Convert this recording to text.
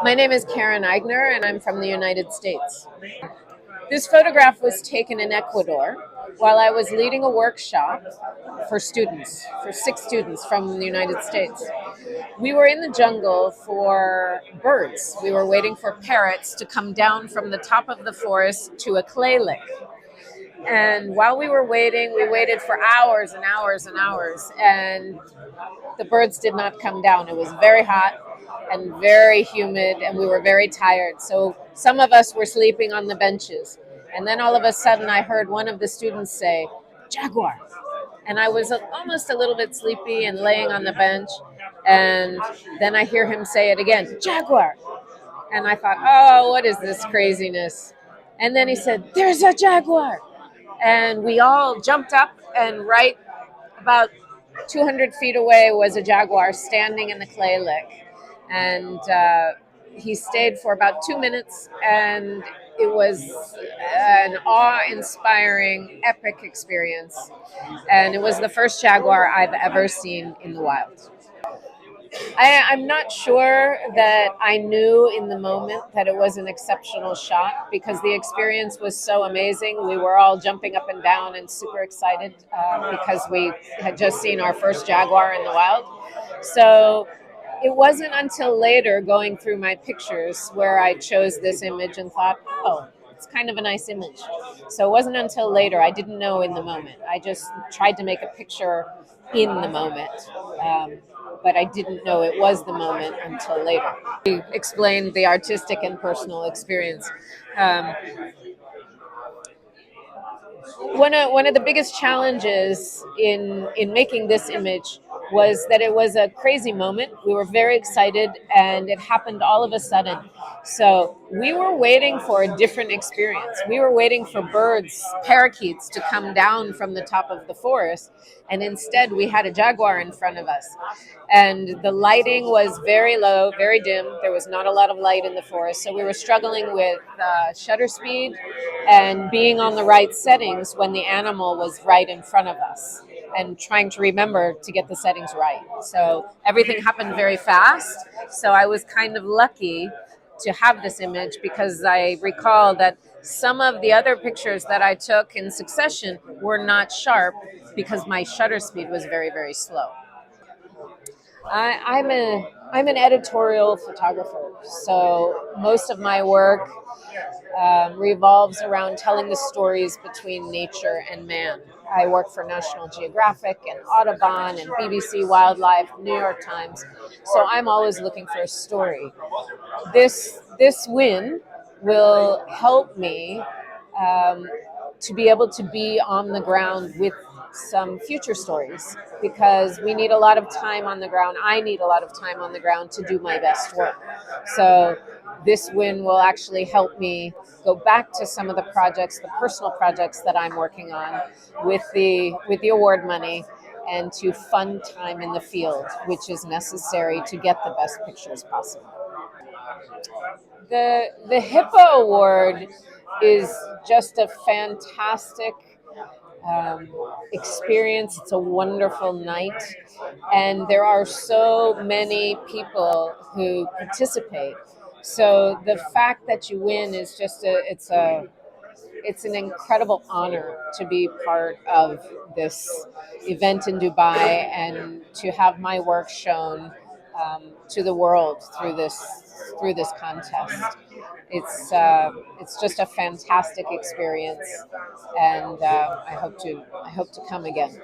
My name is Karine Aigner, and I'm from the United States. This photograph was taken in Ecuador while I was leading a workshop for students, for 6 students from the United States. We were in the jungle for birds. We were waiting for parrots to come down from the top of the forest to a clay lick. And while we were waiting, we waited for hours and hours and hours, and the birds did not come down. It was very hot and very humid, and we were very tired. So some of us were sleeping on the benches. And then all of a sudden, I heard one of the students say, "Jaguar." And I was almost a little bit sleepy and laying on the bench. And then I hear him say it again, "Jaguar." And I thought, oh, what is this craziness? And then he said, "There's a jaguar." And we all jumped up, and right about 200 feet away was a jaguar standing in the clay lick. And he stayed for about 2 minutes, and it was an awe-inspiring, epic experience. And it was the first jaguar I've ever seen in the wild. I'm not sure that I knew in the moment that it was an exceptional shot because the experience was so amazing. We were all jumping up and down and super excited because we had just seen our first jaguar in the wild. So it wasn't until later, going through my pictures, where I chose this image and thought, oh, it's kind of a nice image. So it wasn't until later. I didn't know in the moment. I just tried to make a picture in the moment. But I didn't know it was the moment until later. He explained the artistic and personal experience. One of the biggest challenges in making this image was that it was a crazy moment. We were very excited, and it happened all of a sudden. So we were waiting for a different experience. We were waiting for birds, parakeets, to come down from the top of the forest, and instead we had a jaguar in front of us. And the lighting was very low, very dim. There was not a lot of light in the forest, so we were struggling with shutter speed and being on the right settings when the animal was right in front of us, and trying to remember to get the settings right. So everything happened very fast. So I was kind of lucky to have this image because I recall that some of the other pictures that I took in succession were not sharp because my shutter speed was very, very slow. I'm an editorial photographer, so most of my work revolves around telling the stories between nature and man. I work for National Geographic and Audubon and BBC Wildlife, New York Times, so I'm always looking for a story. This win will help me to be able to be on the ground with some future stories because we need a lot of time on the ground. I need a lot of time on the ground to do my best work. So this win will actually help me go back to some of the projects, the personal projects that I'm working on with the award money, and to fund time in the field, which is necessary to get the best pictures possible. The HIPPO Award is just a fantastic experience. It's a wonderful night, and there are so many people who participate. So the fact that you win is just it's an incredible honor to be part of this event in Dubai and to have my work shown to the world through this contest. It's just a fantastic experience, and I hope to come again.